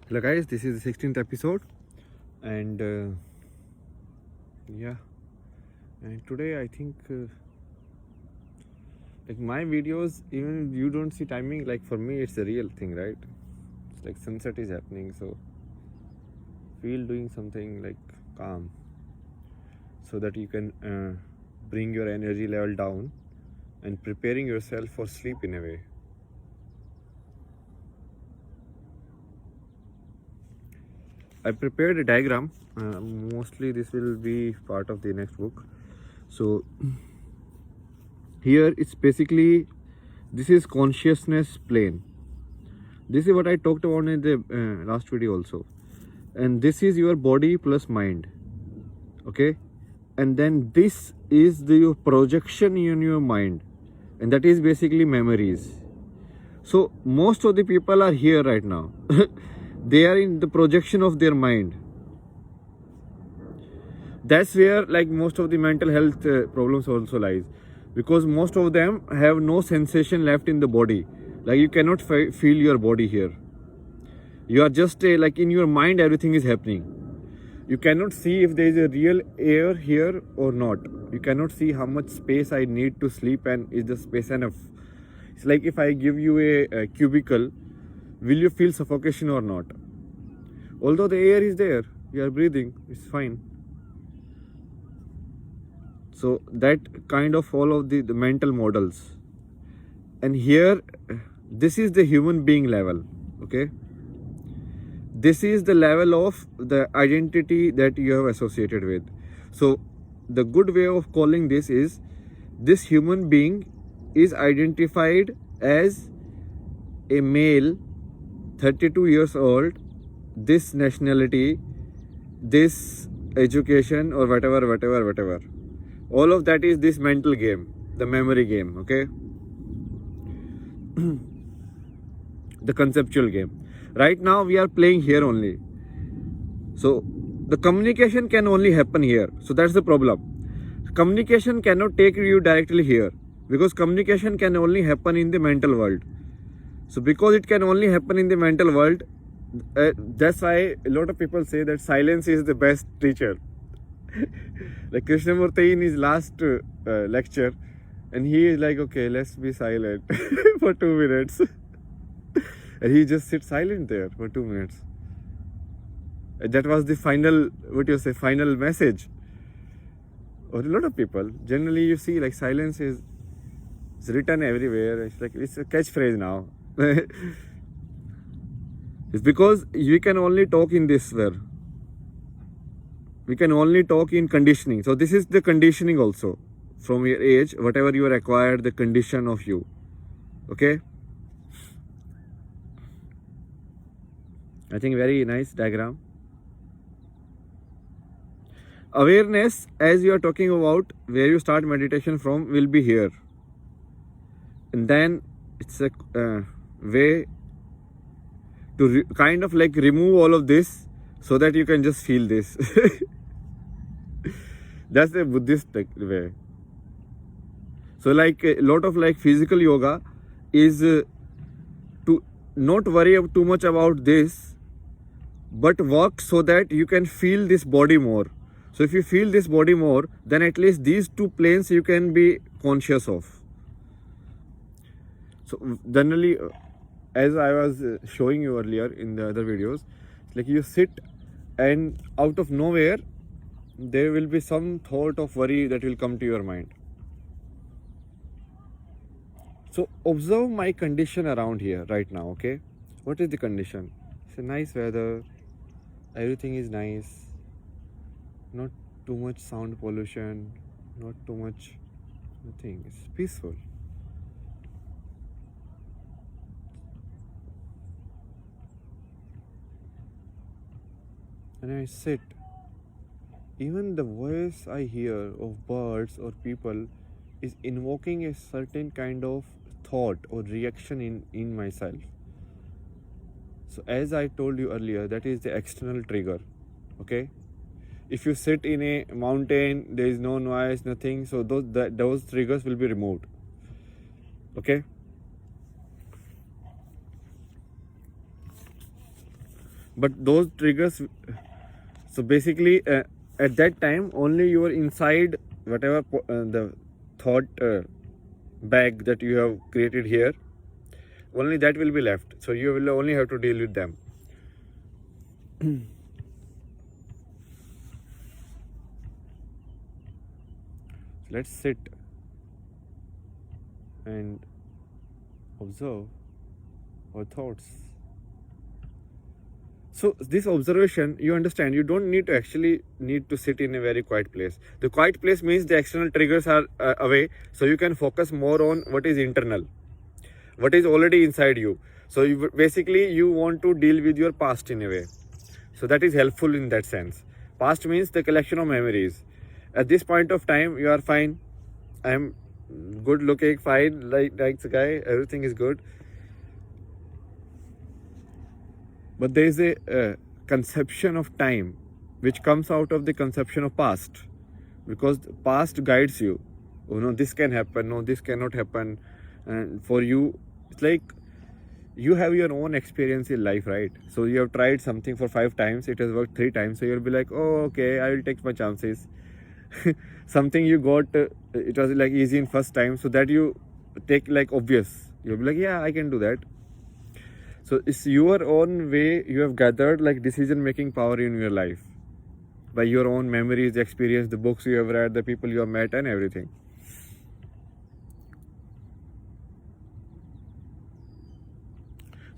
Hello guys, this is the 16th episode, and yeah, and today I think like my videos, even you don't see timing, like for me it's a real thing, right? It's like sunset is happening, so feel doing something like calm so that you can bring your energy level down and preparing yourself for sleep in a way. I prepared a diagram. Mostly this will be part of the next book. So here it's basically, this is consciousness plane. This is what I talked about in the last video also. And this is your body plus mind. Okay. And then this is your projection in your mind. And that is basically memories. So most of the people are here right now. They are in the projection of their mind. That's where like most of the mental health problems also lies, because most of them have no sensation left in the body. Like you cannot feel your body here. You are just like in your mind everything is happening. You cannot see if there is a real air here or not. You cannot see how much space I need to sleep and is the space enough. It's like if I give you a cubicle, will you feel suffocation or not? Although the air is there, you are breathing, it's fine. So that kind of follow the mental models. And here, this is the human being level, okay? This is the level of the identity that you have associated with. So the good way of calling this is, this human being is identified as a male, 32 years old, this nationality, this education or whatever. All of that is this mental game, the memory game, okay? The conceptual game. Right now we are playing here only. So the communication can only happen here. So that's the problem. Communication cannot take you directly here, because communication can only happen in the mental world. So because it can only happen in the mental world, that's why a lot of people say that silence is the best teacher. Like Krishnamurti in his last lecture, and he is like, okay, let's be silent for 2 minutes. And he just sits silent there for 2 minutes. And that was the final, final message. Or a lot of people, generally you see like silence is written everywhere. It's like, it's a catchphrase now. It's because we can only talk in this sphere. We can only talk in conditioning. So this is the conditioning also. From your age, whatever you are acquired, the condition of you. Okay? I think very nice diagram. Awareness, as you are talking about, where you start meditation from, will be here. And then it's a way to kind of like remove all of this so that you can just feel this. That's the Buddhist way. So like a lot of like physical yoga is to not worry too much about this, but work so that you can feel this body more. So if you feel this body more, then at least these two planes you can be conscious of. So generally, as I was showing you earlier in the other videos, it's like you sit and out of nowhere, there will be some thought of worry that will come to your mind. So observe my condition around here right now, okay? What is the condition? It's a nice weather, everything is nice, not too much sound pollution, not too much nothing, it's peaceful. And I sit, even the voice I hear of birds or people is invoking a certain kind of thought or reaction in myself. So as I told you earlier, that is the external trigger, okay? If you sit in a mountain, there is no noise, nothing, so those triggers will be removed, okay? but those triggers, so basically at that time only your inside whatever the thought bag that you have created here, only that will be left, so you will only have to deal with them. Let's sit and observe our thoughts. So this observation, you understand, you don't need to actually need to sit in a very quiet place. The quiet place means the external triggers are away, so you can focus more on what is internal, what is already inside you. So you, basically you want to deal with your past in a way. So that is helpful in that sense. Past means the collection of memories. At this point of time, you are fine. I am good looking, fine, like the guy, everything is good. But there is a conception of time which comes out of the conception of past, because the past guides you. Oh no, this can happen, no, this cannot happen. And for you, it's like you have your own experience in life, right? So you have tried something for 5 times, it has worked 3 times, so you'll be like, oh, okay, I will take my chances. Something you got, it was like easy in first time, so that you take like obvious. You'll be like, yeah, I can do that. So it's your own way you have gathered like decision making power in your life by your own memories, experience, the books you have read, the people you have met, and everything.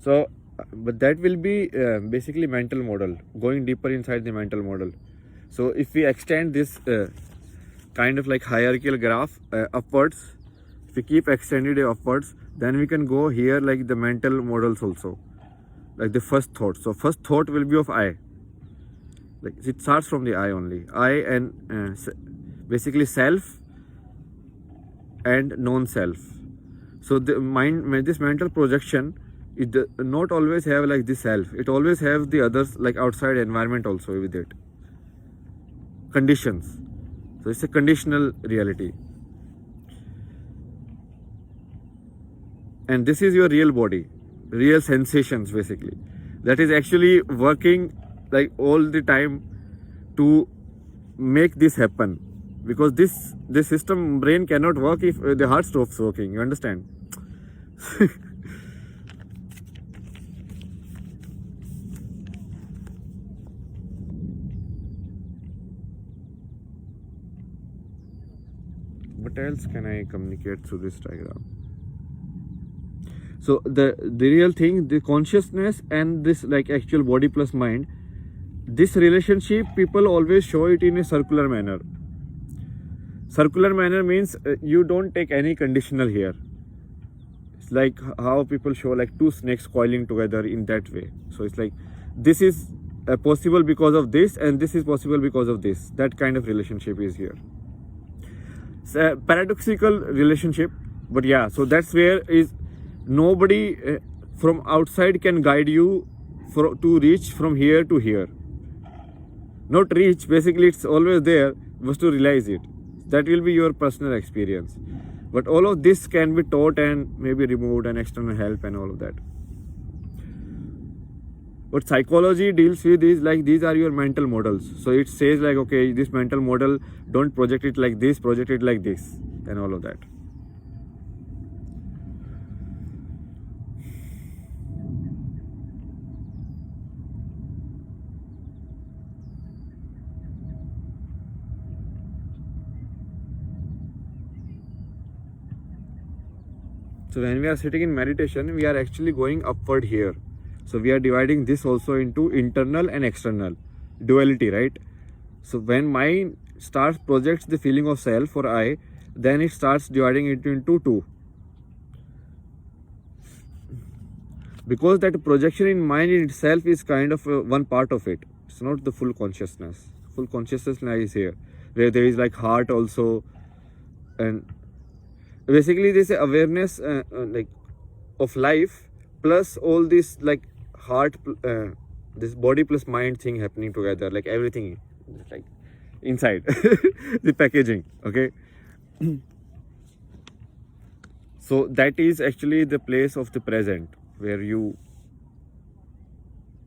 So, but that will be basically mental model, going deeper inside the mental model. So if we extend this kind of like hierarchical graph upwards, if we keep extending it upwards, then we can go here like the mental models also, like the first thought. So first thought will be of I, like it starts from the I only. I and basically self and non-self. So the mind, this mental projection, it not always have like the self, it always have the others like outside environment also with it, conditions. So it's a conditional reality, and this is your real body, real sensations basically, that is actually working like all the time to make this happen, because this system brain cannot work if the heart stops working, you understand? What else can I communicate through this diagram? So the real thing, the consciousness and this like actual body plus mind, this relationship people always show it in a circular manner. Circular manner means you don't take any conditional here. It's like how people show like 2 snakes coiling together in that way. So it's like this is possible because of this, and this is possible because of this. That kind of relationship is here. It's a paradoxical relationship, but yeah, so that's where is nobody from outside can guide you to reach from here to here. Not reach, basically it's always there, was to realize it. That will be your personal experience. But all of this can be taught and maybe removed, and external help and all of that. What psychology deals with is like these are your mental models. So it says like, okay, this mental model, don't project it like this, project it like this, and all of that. So when we are sitting in meditation, we are actually going upward here. So we are dividing this also into internal and external duality, right? So when mind starts projects the feeling of self or I, then it starts dividing it into 2. Because that projection in mind in itself is kind of one part of it. It's not the full consciousness. Full consciousness lies here, where there is like heart also, and basically this awareness like of life plus all this like heart, this body plus mind thing happening together, like everything like inside the packaging, okay? So that is actually the place of the present, where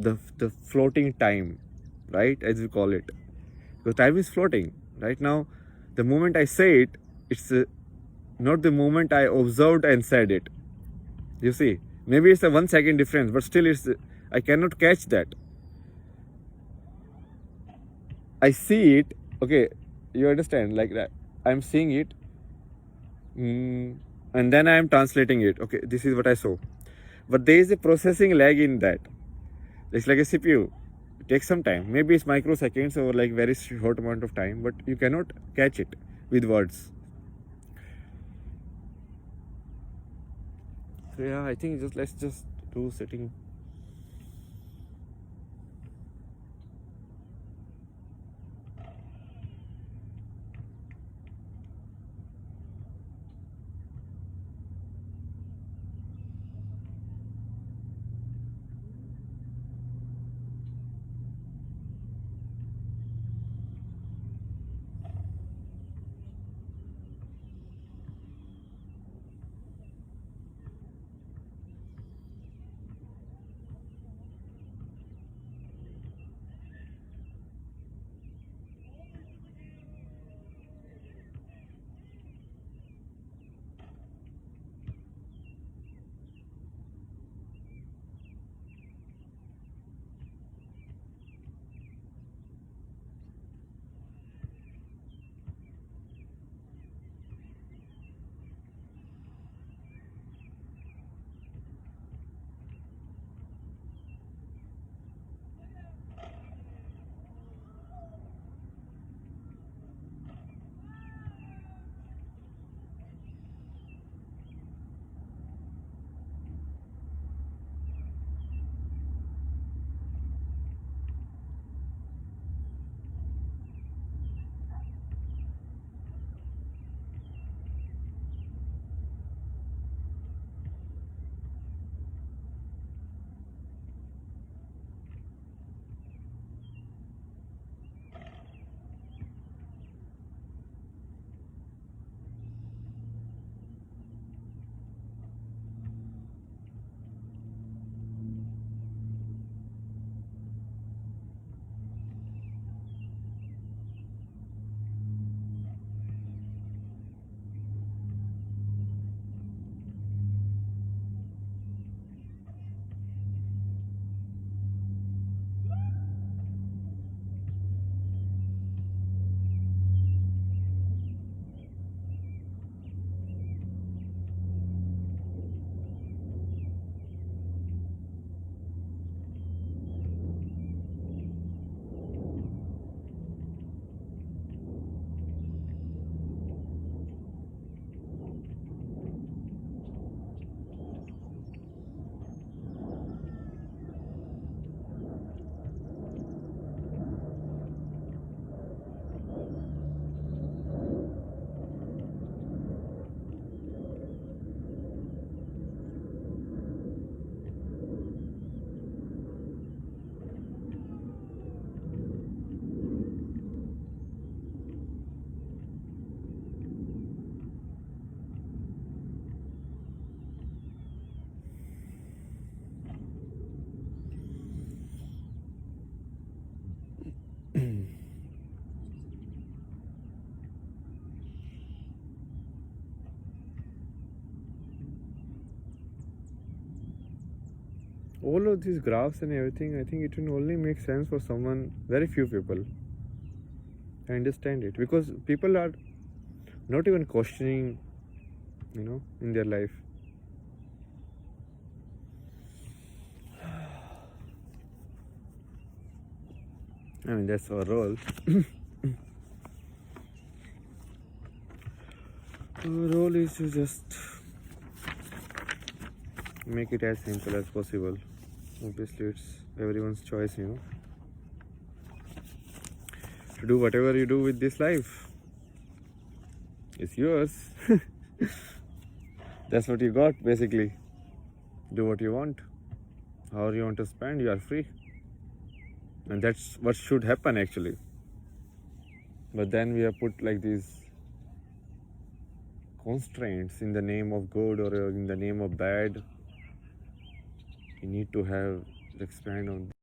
the floating time, right, as we call it. Because time is floating right now. The moment I say it, it's not the moment I observed and said it. You see, maybe it's a 1 second difference, but still it's I cannot catch that. I see it, okay, you understand, like that I'm seeing it, and then I am translating it. Okay, this is what I saw, but there is a processing lag in that. It's like a CPU. It takes some time. Maybe it's microseconds or like very short amount of time, but you cannot catch it with words. So yeah, I think let's just do sitting. All of these graphs and everything, I think it will only make sense for someone, very few people. I understand it because people are not even questioning, in their life. I mean, that's our role. Our role is to just make it as simple as possible. Obviously, it's everyone's choice, to do whatever you do with this life. It's yours. That's what you got, basically. Do what you want. However you want to spend, you are free. And that's what should happen, actually. But then we have put like these constraints in the name of good or in the name of bad. You need to have expand on